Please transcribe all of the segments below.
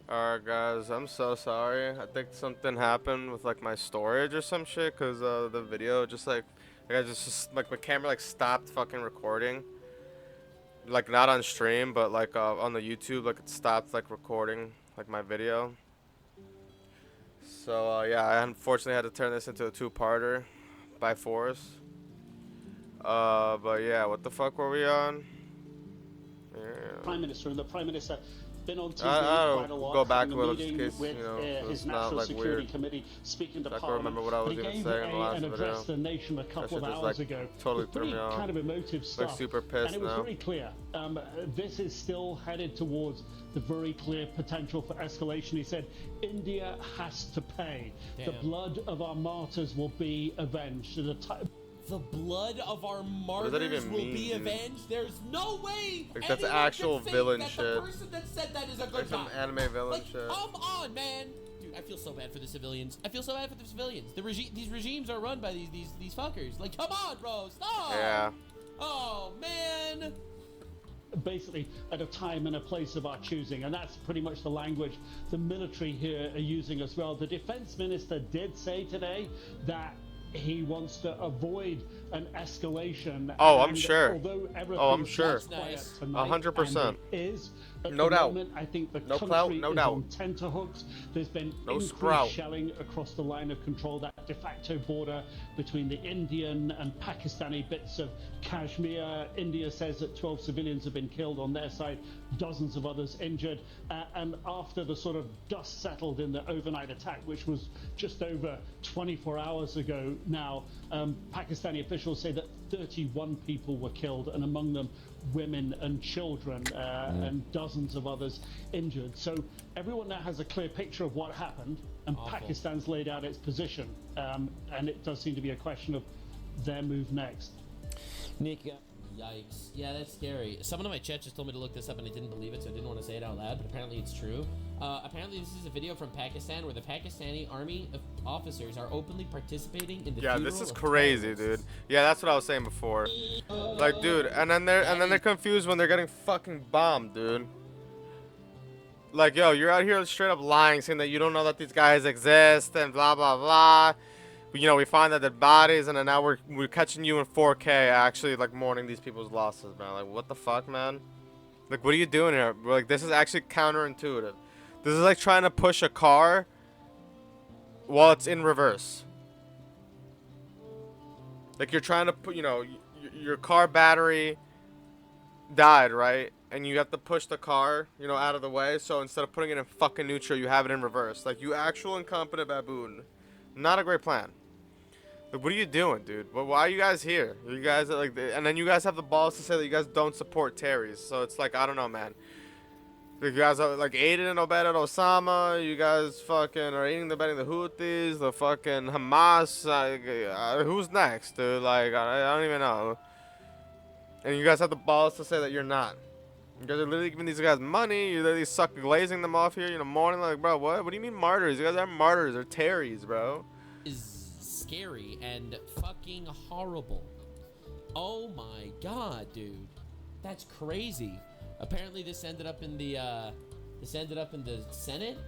Alright guys, I'm so sorry. I think something happened with like my storage or some shit cuz the video just like like my camera like stopped fucking recording. Like not on stream, but like on the YouTube like it stopped like recording like my video. So yeah, I unfortunately had to turn this into a two-parter by force. But yeah, what the fuck were we on? Yeah. Prime Minister, and the Prime Minister been on TV I'll quite a lot, go back having a a little just in meeting case, with you know, so his it's not National like Security weird. Committee, speaking to So I can Parliament. remember what I But was he even gave saying in the last an address video. to the nation a That couple shit of just hours like ago. It totally was threw me pretty off. kind of emotive Like stuff. super And pissed it was now. very clear. This is still headed towards the very clear potential for escalation. He said, India has to pay. Damn. The blood of our martyrs will be avenged. The blood of our does that martyrs even will mean, be dude? avenged. There's no way Like, that's anyone actual can think villain that shit. the person that said that is a good Like some guy. anime villain Like, shit. come on, man. Dude, I feel so bad for the civilians. I feel so bad for the civilians. These regimes are run by these fuckers. Like, come on, bro, stop. Yeah. Oh man. Basically at a time and a place of our choosing, and that's pretty much the language the military here are using as well. The defense minister did say today that he wants to avoid an escalation. Oh, I'm and sure. Although everything Oh, I'm sure. That's nice. tonight, 100%. and it is at No the doubt. moment, I think the No country clout, no is doubt. on tenterhooks. There's been No increased sprout. shelling across the line of control, that de facto border between the Indian and Pakistani bits of Kashmir. India says that 12 civilians have been killed on their side, dozens of others injured. And after the sort of dust settled in the overnight attack, which was just over 24 hours ago now, Pakistani officials say that 31 people were killed, and among them women and children, and dozens of others injured. So everyone now has a clear picture of what happened, and Awful. Pakistan's laid out its position, and it does seem to be a question of their move next. Nick, Yikes. Yeah, that's scary. Someone in my chat just told me to look this up and I didn't believe it, so I didn't want to say it out loud, but apparently it's true. Apparently this is a video from Pakistan where the Pakistani army officers are openly participating in the Yeah, funeral this is of crazy, terrorists. dude. Yeah, that's what I was saying before. Like, dude, and then they're confused when they're getting fucking bombed, dude. Like, yo, you're out here straight up lying, saying that you don't know that these guys exist and blah blah blah. You know, we find that dead bodies, and then now we're catching you in 4K, actually, like mourning these people's losses, man. Like, what the fuck, man? Like, what are you doing here? Like, this is actually counterintuitive. This is like trying to push a car while it's in reverse. Like, you're trying to put, you know, your car battery died, right? And you have to push the car, you know, out of the way. So instead of putting it in fucking neutral, you have it in reverse. Like, you actual incompetent baboon. Not a great plan. Like, what are you doing, dude? Why are you guys here? You guys are like, and then you guys have the balls to say that you guys don't support Terry's. So it's like, I don't know, man. Like, you guys are like aiding and abetting Osama. You guys fucking are aiding and abetting the Houthis, the fucking Hamas. Who's next, dude? Like, I don't even know. And you guys have the balls to say that you're not. You guys are literally giving these guys money. You're literally glazing them off here, you know, morning. Like, bro, what? What do you mean martyrs? You guys are martyrs. They're Terry's, bro. Is scary and fucking horrible. Oh my god, dude. That's crazy. Apparently this ended up in the Senate.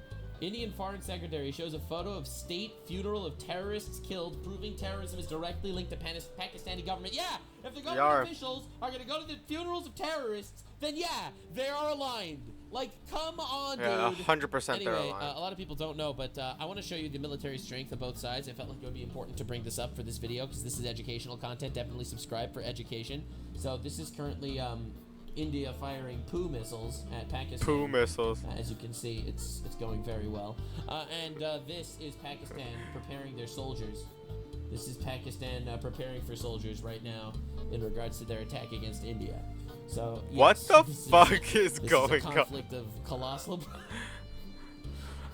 Indian Foreign Secretary shows a photo of state funeral of terrorists killed, proving terrorism is directly linked to Pakistani government. Yeah, if the government officials are gonna go to the funerals of terrorists, then yeah, they are aligned. Like, come on, dude. Yeah, 100% Anyway, they're aligned. a lot of people don't know, but I want to show you the military strength of both sides. I felt like it would be important to bring this up for this video because this is educational content. Definitely subscribe for education. So this is currently India firing poo missiles at Pakistan. Poo missiles. As you can see, it's going very well. And this is Pakistan preparing their soldiers. This is Pakistan preparing for soldiers right now in regards to their attack against India. So yes, What the fuck is this going is a conflict of colossal.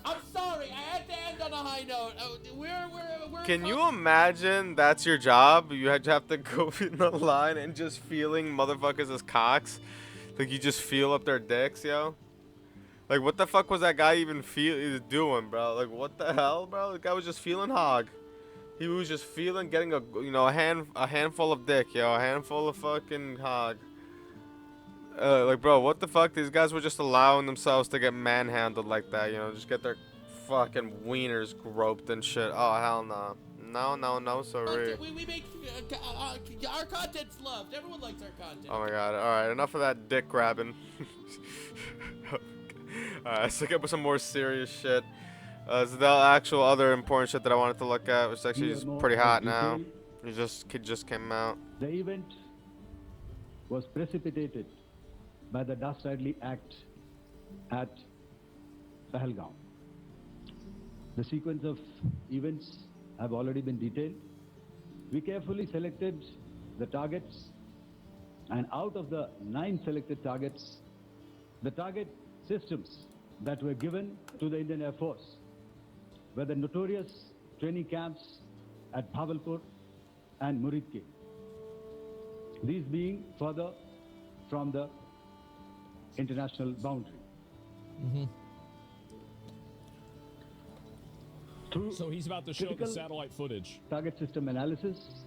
I'm sorry, I had to end on a high note. We're Can you imagine that's your job? You have to go in the line and just feeling motherfuckers as cocks. Like, you just feel up their dicks, yo. Like, what the fuck was that guy even doing, bro? Like, what the hell, bro? The guy was just feeling hog. He was just feeling, getting a handful of dick, yo. A handful of fucking hog. Like, bro, what the fuck? These guys were just allowing themselves to get manhandled like that, you know, just get their fucking wieners groped and shit. Oh, hell no. No, no, no, sorry. We make our content's loved. Everyone likes our content. Oh my god. Alright, enough of that dick grabbing. Alright, let's look up some more serious shit. So the actual other important shit that I wanted to look at, which actually is pretty hot now. It just came out. The event was precipitated by the dastardly act at Pahalgaon. The sequence of events have already been detailed. We carefully selected the targets, and out of the 9 selected targets, the target systems that were given to the Indian Air Force were the notorious training camps at Bhavalpur and Muridke. These being further from the international boundary. So he's about to show the satellite footage. Target system analysis,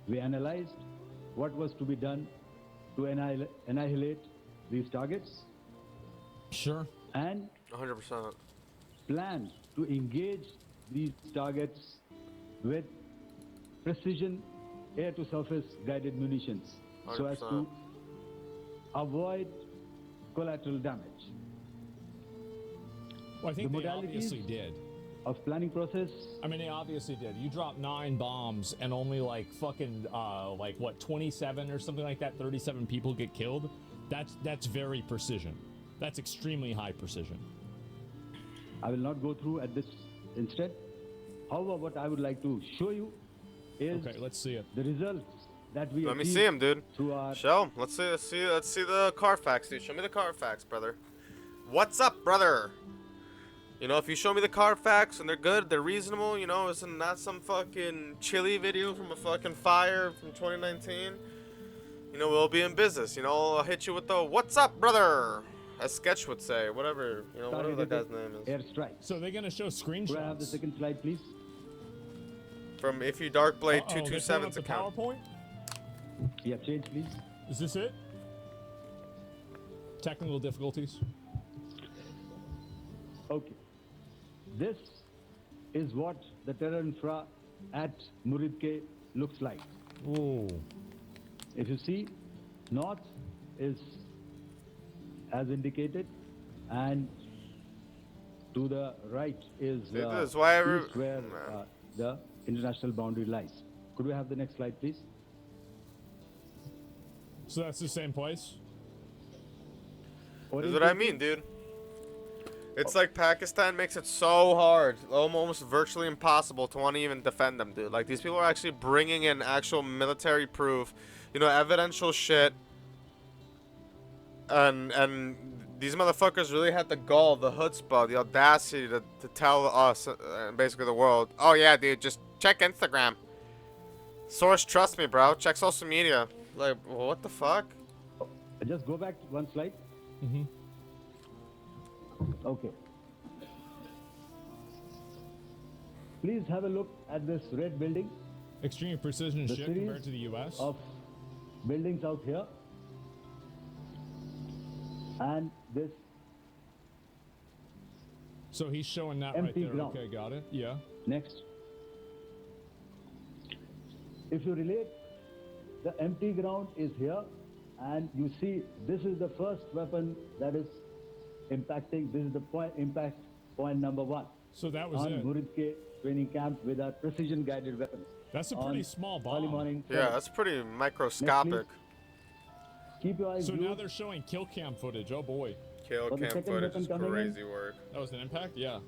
we analyzed what was to be done to annihilate these targets. Sure. And 100%. planned to engage these targets with precision air-to-surface guided munitions 100%. so as to avoid collateral damage. Well, I think The they modalities obviously did. of planning process. I mean, they obviously did. You dropped 9 bombs and only like fucking like what 27 or something like that. 37 people get killed. That's very precision. That's extremely high precision. I will not go through at this instant. However, what I would like to show you is Okay, let's see it. the results that we Let me achieved see him, dude. through our Show him. Let's see the Carfax, dude. Show me the Carfax, brother. What's up, brother? You know, if you show me the Carfax and they're good, they're reasonable, you know, it's not some fucking chili video from a fucking fire from 2019. You know, we'll be in business. You know, I'll hit you with the "What's up, brother?" as Sketch would say, whatever, you know, whatever that guy's name is. airstrike. So they're gonna show Could I have the screenshots. second slide, please? From If You Dark Blade Uh-oh, they're pulling 227's up the account. PowerPoint? Yeah, change, please. Is this it? Technical difficulties. Okay. This is what the terror infra at Muridke looks like. Ooh. If you see, north is as indicated, and to the right is See, this is why every- east where the international boundary lies. Could we have the next slide, please? So that's the same place? This is what I mean, dude. It's like Pakistan makes it so hard, almost virtually impossible to want to even defend them, dude. Like, these people are actually bringing in actual military proof, you know, evidential shit. And these motherfuckers really had the gall, the chutzpah, the audacity to tell us, basically the world, oh yeah, dude, just check Instagram. Source, trust me, bro. Check social media. Like, what the fuck? Just go back one slide. Mm-hmm. Okay. Please have a look at this red building. Extreme precision The shit series compared to the US. of buildings out here, and this So he's showing that right empty there. ground. Okay, got it. Yeah. next. If you relate, the empty ground is here, and you see this is the first weapon that is impacting. This is the impact point number 1 So that was on it. Muridke training camp with our precision guided weapons. That's a on pretty small early bomb. morning. Yeah, that's pretty microscopic. Keep your eyes So now glued. they're showing kill cam footage. Oh boy. Kill For the cam second footage weapon is coming in. crazy work. That was an impact? Yeah.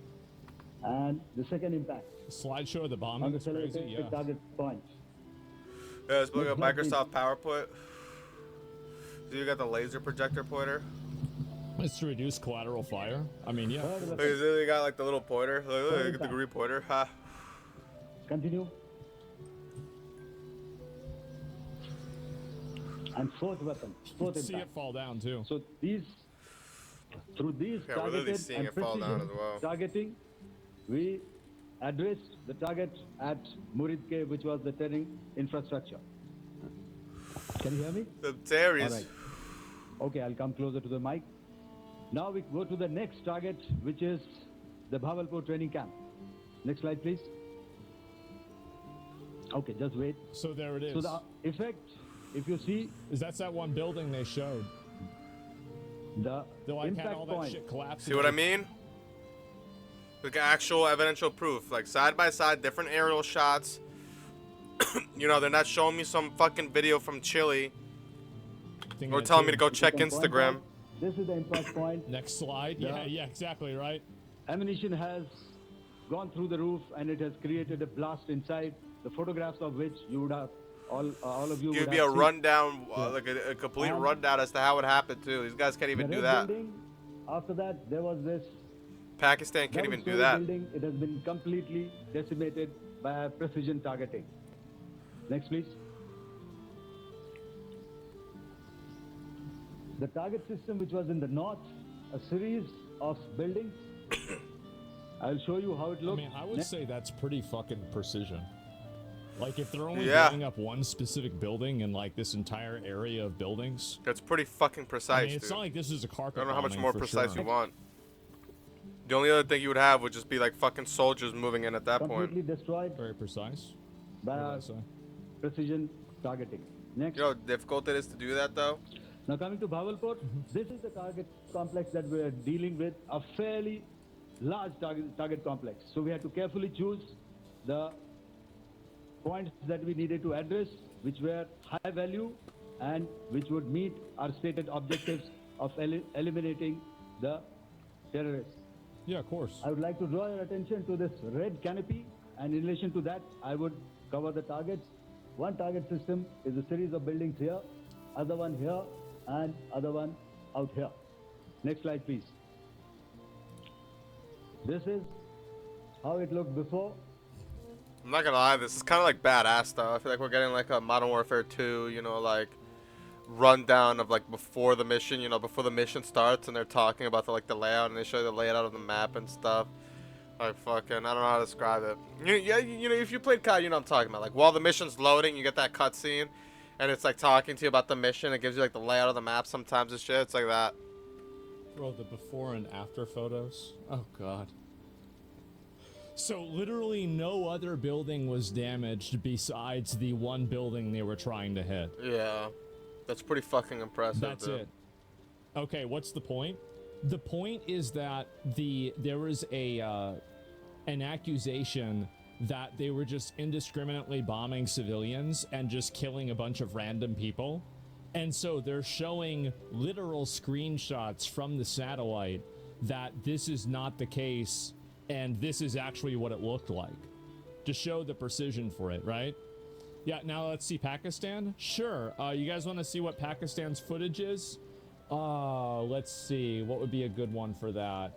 And the second impact Slideshow of the on bombing the is crazy. selected Yeah. target point. Yeah, let's look at Next slide, Microsoft PowerPoint. So you got the laser projector pointer. It's to reduce collateral fire. I mean, yeah. Third Look, weapon. you got like the little pointer. Look at the green pointer. Ha. Continue. And fourth weapon, fourth See it impact. fall down too. So these, through these Yeah, we're literally targeted seeing and it fall down precision as well. targeting, we addressed the target at Muridke, which was the training infrastructure. Can you hear me? The Terry's. All right. Okay, I'll come closer to the mic. Now we go to the next target, which is the Bhavalpur training camp. Next slide, please. Okay, just wait. So there it is. So the effect, if you see, That's that one building they showed. the They like had impact all that point. shit collapse. See what I mean? Like actual evidential proof, like side by side, different aerial shots. You know, they're not showing me some fucking video from Chile or telling me to go check You can point Instagram. out, this is the impact point. Next slide. Yeah. Yeah, exactly right. Ammunition has gone through the roof and it has created a blast inside, the photographs of which you would have, all of you Give would me have a seen. rundown, Yeah. like a complete And rundown as to how it happened too. These guys can't The even do red that. building, after that, there was this Pakistan can't even do double-story that. building. It has been completely decimated by precision targeting. Next, please. The target system, which was in the north, a series of buildings. I'll show you how it I looks. mean, I would Next. say that's pretty fucking precision. Like, if they're only Yeah. blowing up one specific building in, like, this entire area of buildings, That's pretty fucking I precise, mean, it's dude. not like this is a I carpet don't know how much bombing more for precise sure. you want. The only other thing you would have would just be like fucking soldiers moving in at that point. Completely destroyed Very precise. by What our did I say? precision targeting. Next. You know how difficult it is to do that though? Now coming to Bhavalpur, this is the target complex that we are dealing with, a fairly large target complex. So we had to carefully choose the points that we needed to address, which were high value and which would meet our stated objectives of eliminating the terrorists. Yeah, of course. I would like to draw your attention to this red canopy, and in relation to that, I would cover the targets. One target system is a series of buildings here, other one here, and other one out here. Next slide, please. This is how it looked before. I'm not gonna lie, this is kind of like badass though. I feel like we're getting like a Modern Warfare 2, you know, like rundown of like before the mission, you know, before the mission starts, and they're talking about the layout, and they show you the layout of the map and stuff. Like fucking, I don't know how to describe it. You know, if you played COD, you know what I'm talking about. Like while the mission's loading, you get that cutscene, and it's like talking to you about the mission. It gives you like the layout of the map sometimes and shit. It's like that. Bro, the before and after photos. Oh, God. So literally no other building was damaged besides the one building they were trying to hit. Yeah, that's pretty fucking impressive. That's dude. it. Okay, what's the point? The point is that there was an accusation that they were just indiscriminately bombing civilians and just killing a bunch of random people. And so they're showing literal screenshots from the satellite that this is not the case and this is actually what it looked like, to show the precision for it, right? Yeah, now let's see Pakistan. Sure. You guys want to see what Pakistan's footage is? Let's see. What would be a good one for that?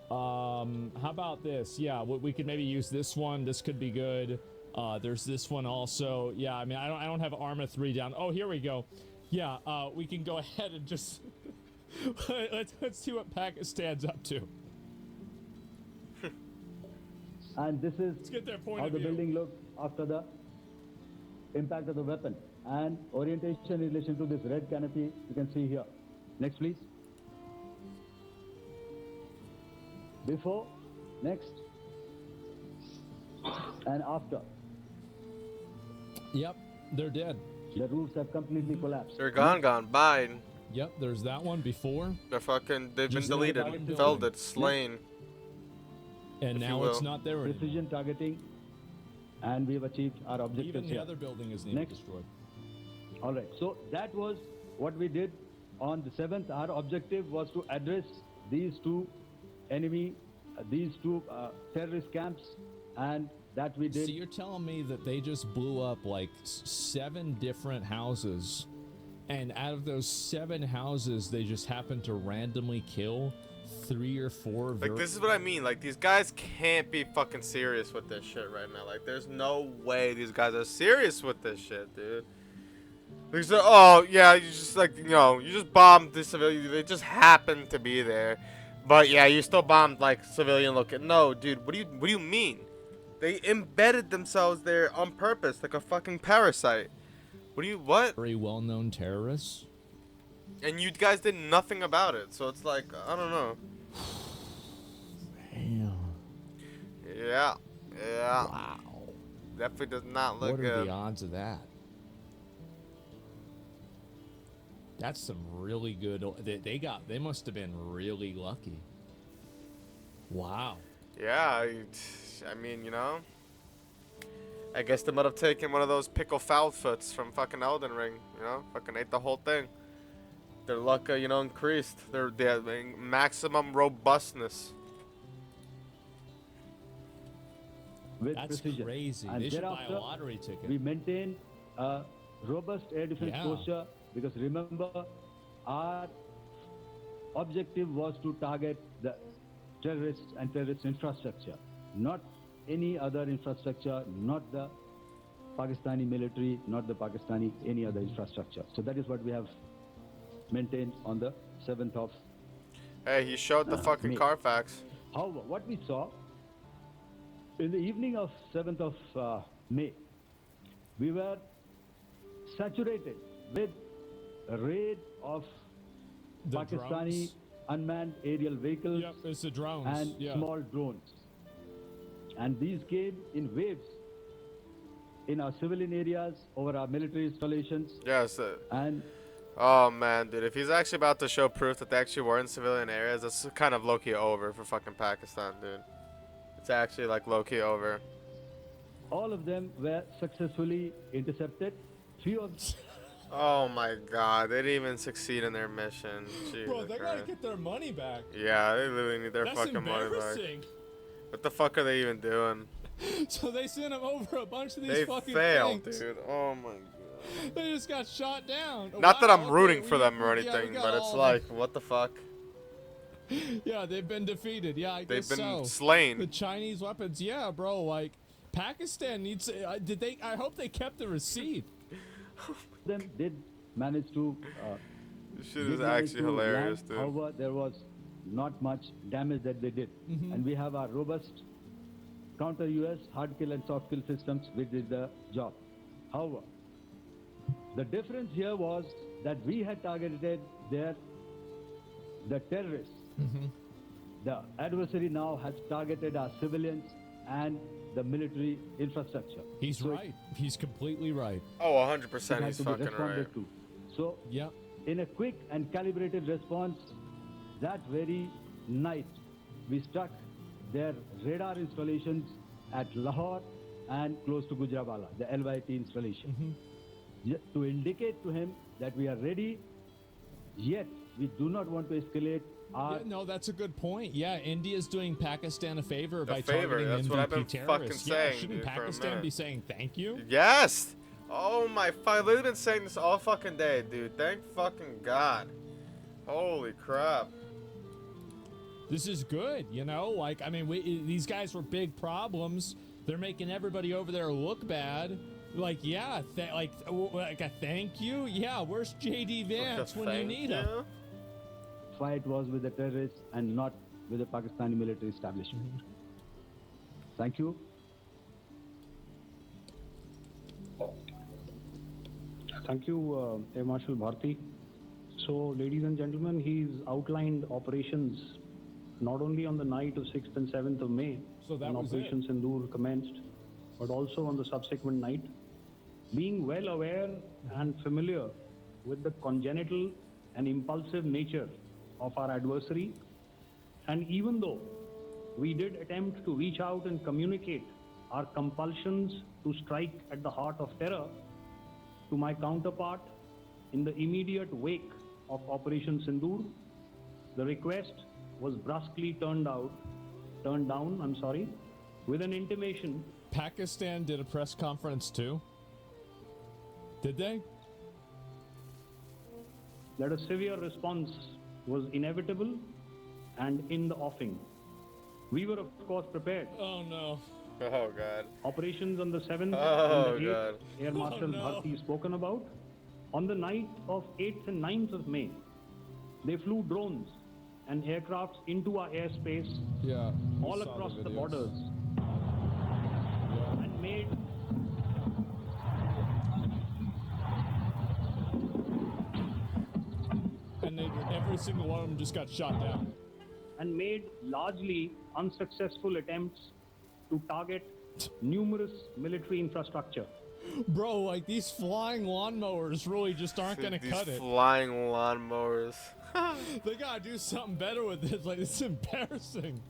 How about this? Yeah, we could maybe use this one. This could be good. There's this one also. Yeah, I mean, I don't have Arma 3 down. Oh, here we go. Yeah, we can go ahead and just let's see what Pakistan's up to. And this is Let's get their point how of the view. building looked after the impact of the weapon. And orientation in relation to this red canopy, you can see here. Next, please. Before, next, and after. Yep, they're dead. The roofs have completely collapsed. They're gone, bye. Yep, there's that one before, They've been Just deleted, like that felded, slain. and If you now will. it's not there anymore. Precision targeting, and we've achieved our objectives Even the here. other building isn't even Next. destroyed. All right, so that was what we did on the 7th. Our objective was to address these two terrorist camps, and that we did. So you're telling me that they just blew up like 7 different houses, and out of those 7 houses, they just happened to randomly kill 3 or 4. Like, this is what I mean. Like, these guys can't be fucking serious with this shit right now. Like, there's no way these guys are serious with this shit, dude. They say, oh, yeah, you just, like, you know, you just bombed the civilian. They just happened to be there. But, yeah, you still bombed, like, civilian looking. No, dude, what do you mean? They embedded themselves there on purpose, like a fucking parasite. What? Very well-known terrorists. And you guys did nothing about it, so it's like, I don't know. Damn. Yeah. Yeah. Wow. Definitely does not look What are good. the odds of that? That's some really good. They must have been really lucky. Wow. Yeah, I mean, you know. I guess they might have taken one of those pickle foul foots from fucking Elden Ring, you know? Fucking ate the whole thing. Their luck, you know, increased. They have maximum robustness. with That's precision. crazy. And They should buy a thereafter, lottery ticket. we maintain a robust air defense Yeah. posture because remember, our objective was to target the terrorists and terrorist infrastructure, not any other infrastructure, not the Pakistani military, not the Pakistani any other infrastructure. So that is what we have maintained on the 7th of Hey, he showed the fucking May. Carfax. However, what we saw in the evening of 7th of May, we were saturated with a raid of The Pakistani drones? unmanned aerial vehicles Yep, it's the drones. and yeah. small drones. And these came in waves in our civilian areas, over our military installations, Yes. and Oh, man, dude. If he's actually about to show proof that they actually were in civilian areas, that's kind of low-key over for fucking Pakistan, dude. It's actually, like, low-key over. all of them were successfully intercepted. Few of Oh, my God. They didn't even succeed in their mission. Jesus Bro, they gotta Christ. get their money back. Yeah, they literally need their That's fucking money back. embarrassing. What the fuck are they even doing? So they sent them over a bunch of these They fucking failed, things. dude. Oh, my God. They just got shot down. Not that I'm Wow, rooting okay, for them or yeah, we anything, got but it's all like, what the fuck? Yeah, they've been defeated. Yeah, I They've guess been so. slain. The Chinese weapons, yeah, bro. Like, Pakistan needs. Did they? I hope they kept the receipt. them did manage to This shit did is manage actually to hilarious, land. dude. However, there was not much damage that they did. And we have our robust counter US hard kill and soft kill systems which did the job. However, the difference here was that we had targeted the terrorists. The adversary now has targeted our civilians and the military infrastructure. He's So right. He's completely right. Oh, 100% it had he's to be fucking responded right. to. So Yep. in a quick and calibrated response, that very night, we struck their radar installations at Lahore and close to Gujranwala, the LYT installation, to indicate to him that we are ready, yet we do not want to escalate our... Yeah, no, that's a good point. Yeah, India's doing Pakistan a favor by favor, targeting that's MVP what I've been terrorists. fucking Yeah, saying, shouldn't dude, for a Pakistan minute. be saying thank you? Yes! Oh my, I've literally been saying this all fucking day, dude. Thank fucking God. Holy crap. This is good, you know? Like, I mean, these guys were big problems. They're making everybody over there look bad. Like, yeah, like a thank you? Yeah, where's JD Vance when you Thank need him? you. fight was with the terrorists and not with the Pakistani military establishment. Thank you. Thank you, Air Marshal Bharti. So, ladies and gentlemen, he's outlined operations not only on the night of 6th and 7th of May, So that when was Operation Sindoor commenced, but also on the subsequent night. Being well aware and familiar with the congenital and impulsive nature of our adversary, and even though we did attempt to reach out and communicate our compulsions to strike at the heart of terror to my counterpart in the immediate wake of Operation Sindoor, the request was brusquely turned down, with an intimation. Pakistan did a press conference too? Did they? That a severe response was inevitable and in the offing. We were, of course, prepared. Oh no. Oh God. Operations on the 7th Oh, and the 8th, God. Air Marshal no. Bharti spoken about. On the night of 8th and 9th of May, they flew drones and aircrafts into our airspace Yeah. all across the borders and made every single one of them just got shot down. And made largely unsuccessful attempts to target numerous military infrastructure. Bro, like these flying lawnmowers really just aren't gonna These cut it. flying lawnmowers. They gotta do something better with this. Like, it's embarrassing.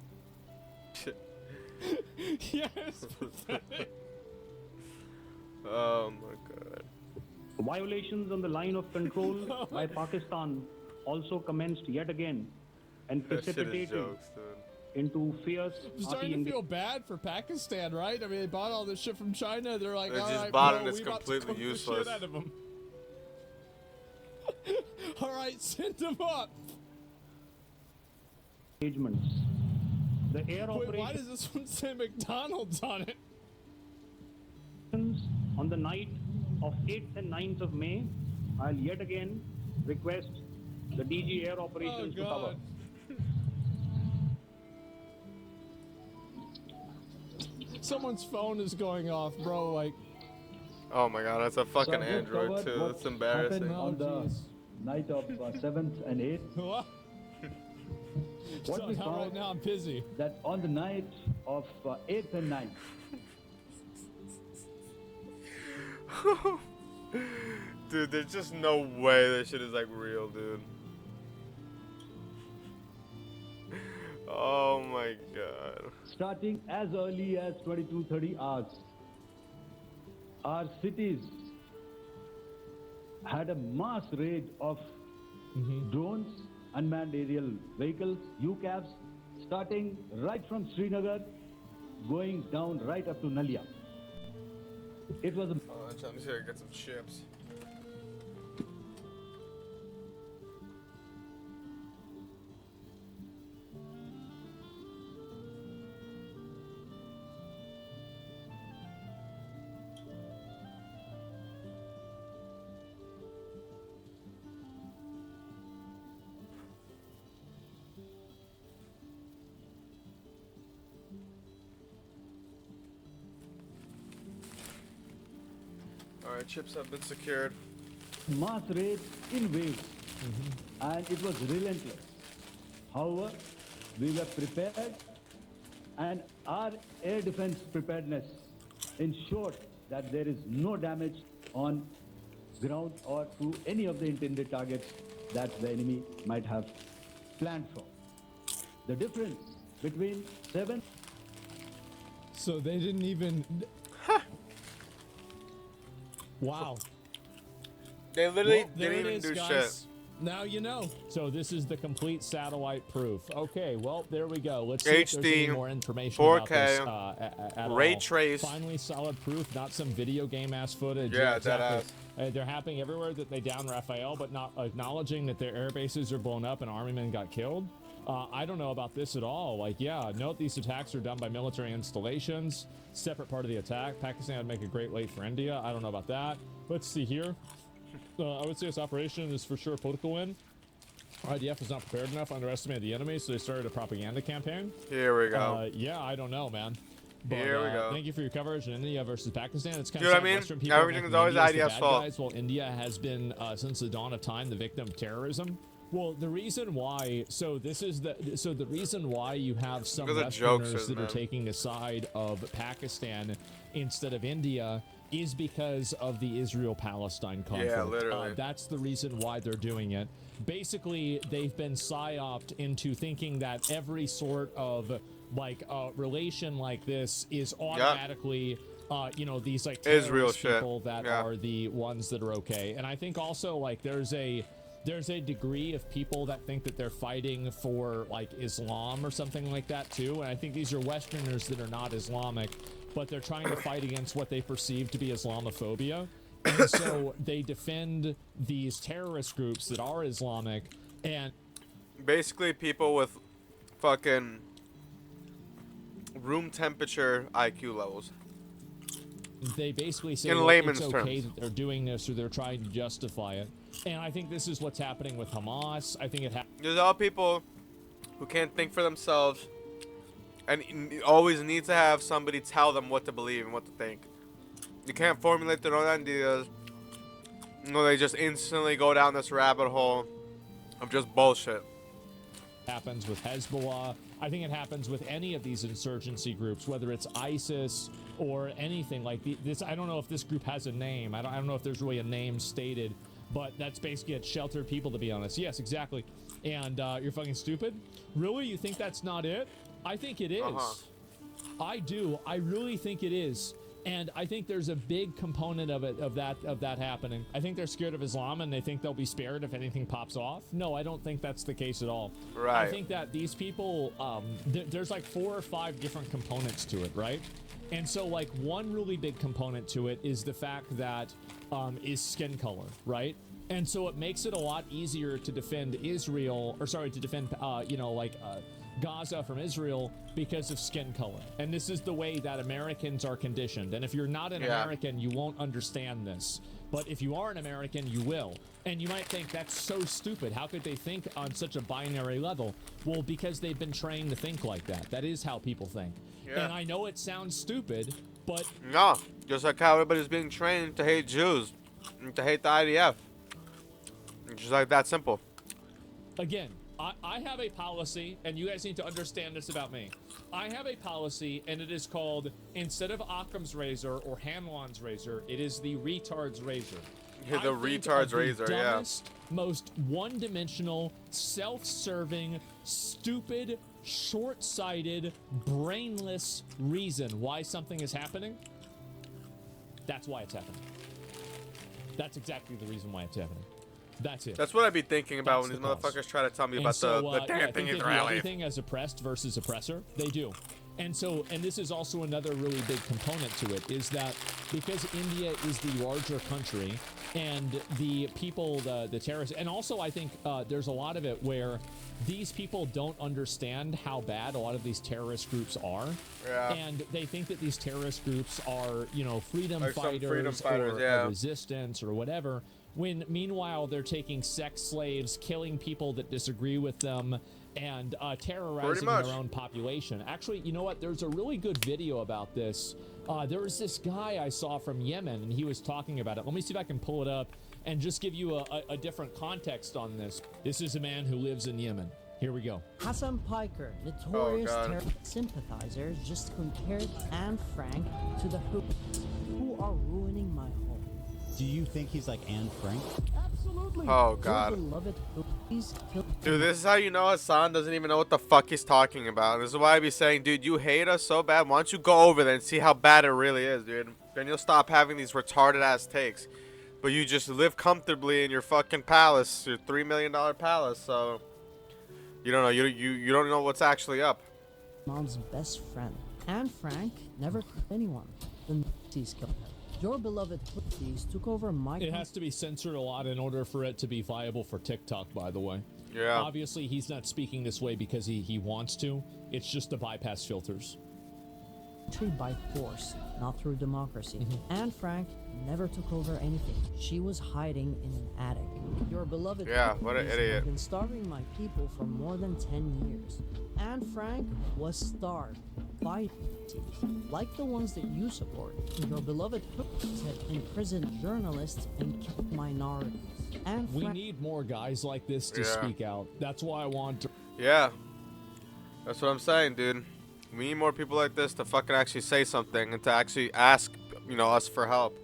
Yes. Pathetic. Oh my god. Violations on the line of control by Pakistan also commenced yet again and That shit is precipitated jokes, dude. into fierce I'm starting to feel bad for Pakistan, right? I mean, they bought all this shit from China. They're like, They all just right, bought it bro, and it's we about to completely cook the useless. shit out of them. All right, send them up. engagements. The air Wait, why operations does this one say McDonald's on it? on the night of 8th and 9th of May, I'll yet again request the DG Air Oh, Operations to cover. God. Someone's phone is going off, bro. Like, Oh my god, that's a fucking So I just Android covered too. what That's embarrassing. happened on the jeez. night of 7th and 8th. what? What So we now, right found now I'm busy. that on the night of 8th and 9th, Dude, there's just no way that shit is like real, dude. Oh my god. starting as early as 22:30 hours, our cities had a mass raid of drones, unmanned aerial vehicles, UCAVs, starting right from Srinagar, going down right up to Nalia. It was a Oh, let me see if I can get some chips. Alright, chips have been secured. mass raid in waves, and it was relentless. However, we were prepared, and our air defense preparedness ensured that there is no damage on ground or to any of the intended targets that the enemy might have planned for. The difference between 7th So they didn't even. Wow. They literally Well, there didn't it even is, do guys. shit. Now you know. So this is the complete satellite proof. Okay, well there we go. Let's see if there's HD, any more information 4K, about this at ray all. trace. Finally, solid proof, not some video game ass footage. Yeah, exactly. They're happening everywhere that they down Rafael, but not acknowledging that their air bases are blown up and army men got killed. I don't know about this at all. Like, yeah, note these attacks are done by military installations. Separate part of the attack. Pakistan would make a great late for India. I don't know about that. Let's see here. I would say this operation is for sure a political win. IDF was not prepared enough, underestimated the enemy, so they started a propaganda campaign. Here we go. Yeah, I don't know, man. But, Here we go. Thank you for your coverage in India versus Pakistan. It's kind Dude, of I sad mean, Western people everything making is always India as IDF's the bad fault. guys, while India has been, since the dawn of time, the victim of terrorism. Well, the reason why, the reason why you have some Because of Westerners jokesters, that are man. taking the side of Pakistan instead of India is because of the Israel-Palestine conflict. Yeah, literally. That's the reason why they're doing it. Basically, they've been psyoped into thinking that every sort of relation like this is automatically, these like terrorist Israel shit. people that Yeah. are the ones that are okay. And I think also like there's a degree of people that think that they're fighting for like Islam or something like that too. And I think these are Westerners that are not Islamic, but they're trying to fight against what they perceive to be Islamophobia. And so they defend these terrorist groups that are Islamic, and Basically, people with fucking room temperature IQ levels. they basically say In well, layman's it's okay terms. that they're doing this, or they're trying to justify it. And I think this is what's happening with Hamas. I think it There's all people who can't think for themselves and always need to have somebody tell them what to believe and what to think. You can't formulate their own ideas. No, they just instantly go down this rabbit hole Of just bullshit. Happens with Hezbollah. I think it happens with any of these insurgency groups, whether it's ISIS or anything like this. I don't know if this group has a name. I don't know if there's really a name stated, but that's basically it. Sheltered people, to be honest. Yes, exactly. And you're fucking stupid? Really? You think that's not it? I think it is. I do. I really think it is. And I think there's a big component of that happening. I think they're scared of Islam and they think they'll be spared if anything pops off. No, I don't think that's the case at all. Right. I think that these people, there's like 4 or 5 different components to it, right? And so like one really big component to it is the fact that is skin color, right? And so it makes it a lot easier to defend Israel, or sorry, to defend, Gaza from Israel because of skin color. And this is the way that Americans are conditioned. And if you're not an American, you won't understand this. But if you are an American, you will. And you might think that's so stupid. How could they think on such a binary level? Well, because they've been trained to think like that. That is how people think. Yeah. And I know it sounds stupid, but... No, just like how everybody's being trained to hate Jews and to hate the IDF. It's just like that simple. Again, I have a policy, and you guys need to understand this about me. I have a policy, and it is called, instead of Occam's razor or Hanlon's razor, it is the retard's razor. Yeah, the retard's razor, dumbest, most one-dimensional, self-serving, stupid, short-sighted, brainless reason why something is happening. That's why it's happening. That's exactly the reason why it's happening. That's it. That's what I'd be thinking about when these motherfuckers try to tell me about the damn thing Israeli. Everything as oppressed versus oppressor, they do. And this is also another really big component to it, is that because India is the larger country and the people, the terrorists, and also I think there's a lot of it where these people don't understand how bad a lot of these terrorist groups are. Yeah. And they think that these terrorist groups are, freedom fighters or resistance or whatever. When meanwhile they're taking sex slaves, killing people that disagree with them, and terrorizing their own population. Actually, you know what? There's a really good video about this. There was this guy I saw from Yemen, and he was talking about it. Let me see if I can pull it up and just give you a different context on this. This is a man who lives in Yemen. Here we go. Hassan Piker, notorious terrorist sympathizer, just compared Anne Frank to the Houthis, who are ruining my home. Do you think he's like Anne Frank? Absolutely. Oh, God. Dude, this is how you know Hassan doesn't even know what the fuck he's talking about. This is why I be saying, dude, you hate us so bad. Why don't you go over there and see how bad it really is, dude? Then you'll stop having these retarded-ass takes. But you just live comfortably in your fucking palace, your $3 million palace, so... You don't know. You don't know what's actually up. Mom's best friend. Anne Frank never killed anyone. The Nazis killed her. Your beloved Houthis took over my... It has to be censored a lot in order for it to be viable for TikTok, by the way. Yeah. Obviously, he's not speaking this way because he wants to. It's just to bypass filters. By force, not through democracy. Anne Frank never took over anything. She was hiding in an attic. Your beloved what an idiot. have been starving my people for more than 10 years. Anne Frank was starved by Nazis, like the ones that you support. Your beloved had imprisoned journalists and killed minorities. We need more guys like this to speak out. That's why I want to... Yeah. That's what I'm saying, dude. We need more people like this to fucking actually say something and to actually ask, us for help.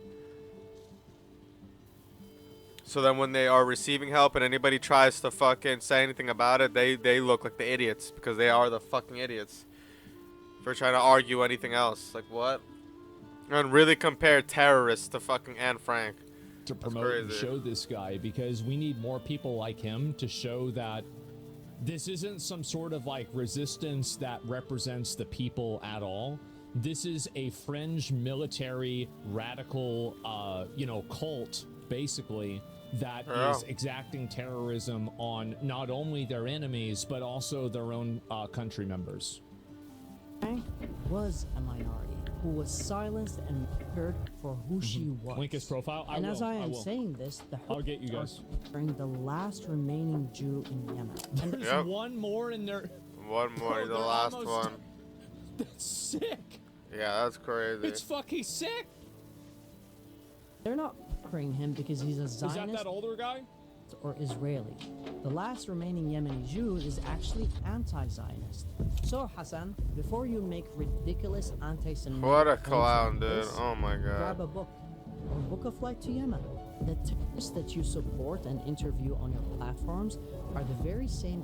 So then when they are receiving help and anybody tries to fucking say anything about it, they look like the idiots because they are the fucking idiots for trying to argue anything else. Like, what? And really compare terrorists to fucking Anne Frank. To promote and show this guy, because we need more people like him to show that this isn't some sort of like resistance that represents the people at all. This is a fringe military radical, cult, basically, that is exacting terrorism on not only their enemies, but also their own country members. Frank was a minority who was silenced and murdered for who she was. Link his profile. As I am saying this, I'll get you guys. Bring the last remaining Jew in Yemen. And there's one more in there. One more, the last one. That's sick. Yeah, that's crazy. It's fucking sick. They're not murdering him because he's a Zionist. Is that older guy? or Israeli. The last remaining Yemeni Jew is actually anti-Zionist. So Hassan, before you make ridiculous anti-Semitic What a claims clown, like dude. this, Oh my grab god. a book or book a flight to Yemen. The terrorists that you support and interview on your platforms are the very same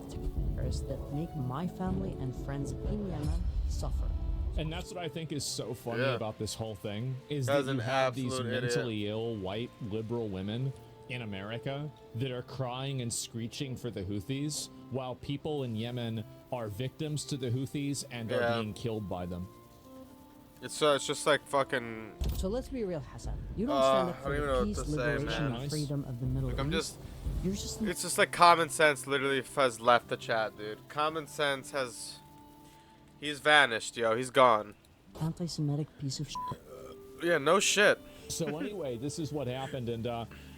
terrorists that make my family and friends in Yemen suffer. And that's what I think is so funny Yeah. about this whole thing is Guy's that you an have these absolute idiot. mentally ill white liberal women in America that are crying and screeching for the Houthis while people in Yemen are victims to the Houthis and Yeah. are being killed by them. It's just like fucking. So let's be real, Hassan. You don't stand up I for don't even know the what peace, to say, liberation, man. and Nice. freedom of the Middle Like, I'm East. You're just It's just like common sense literally has left the chat, dude. Common sense has. He's vanished, yo. He's gone. an anti-Semitic piece of shit. Yeah, no shit. So anyway, this is what happened, and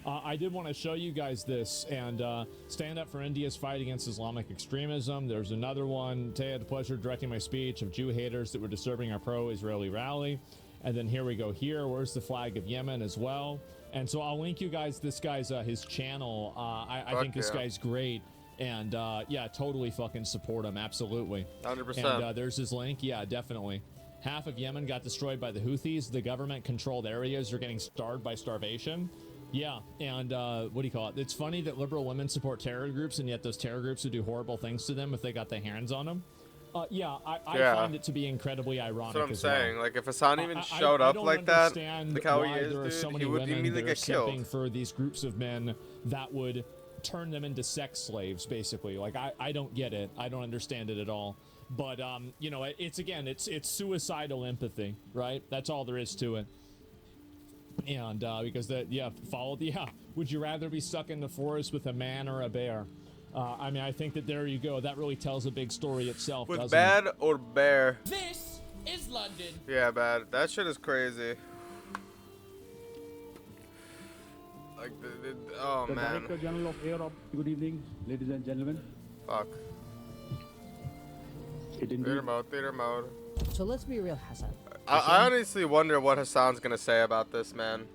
I did want to show you guys this, and stand up for India's fight against Islamic extremism. There's another one. Today I had the pleasure of directing my speech of Jew haters that were disturbing our pro-Israeli rally. And then here we go here. Where's the flag of Yemen as well? And so I'll link you guys this guy's his channel. I think this yeah. guy's great. And yeah, totally fucking support him. Absolutely. 100%. And there's his link. Yeah, definitely. Half of Yemen got destroyed by the Houthis. The government-controlled areas are getting starved by starvation. Yeah, and what do you call it? It's funny that liberal women support terror groups, and yet those terror groups would do horrible things to them if they got their hands on them. Yeah, I find it to be incredibly ironic. That's what I'm as saying. well. Like, if Hassan even I showed up don't like that, understand like how why he is, there are so dude, many he would women immediately that are get killed. simping for these groups of men that would turn them into sex slaves, basically. Like, I don't get it. I don't understand it at all. But you know, it's suicidal empathy, right? That's all there is to it. And because would you rather be stuck in the forest with a man or a bear? I mean, I think that there you go. That really tells a big story itself. With doesn't bad it? or bear? This is London. Yeah, bad. That shit is crazy. Like, oh The man. Director General of Air Op. Good evening, ladies and gentlemen. Fuck. It indeed. Theater mode. So let's be real, Hassan. I honestly wonder what Hassan's gonna say about this, man.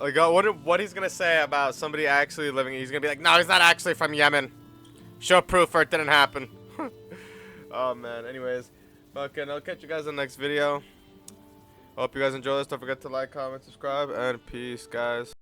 Like, what he's gonna say about somebody actually living. He's gonna be like, no, he's not actually from Yemen. Show proof for it didn't happen. Oh man. Anyways, fucking, I'll catch you guys in the next video. Hope you guys enjoy this. Don't forget to like, comment, subscribe, and peace, guys.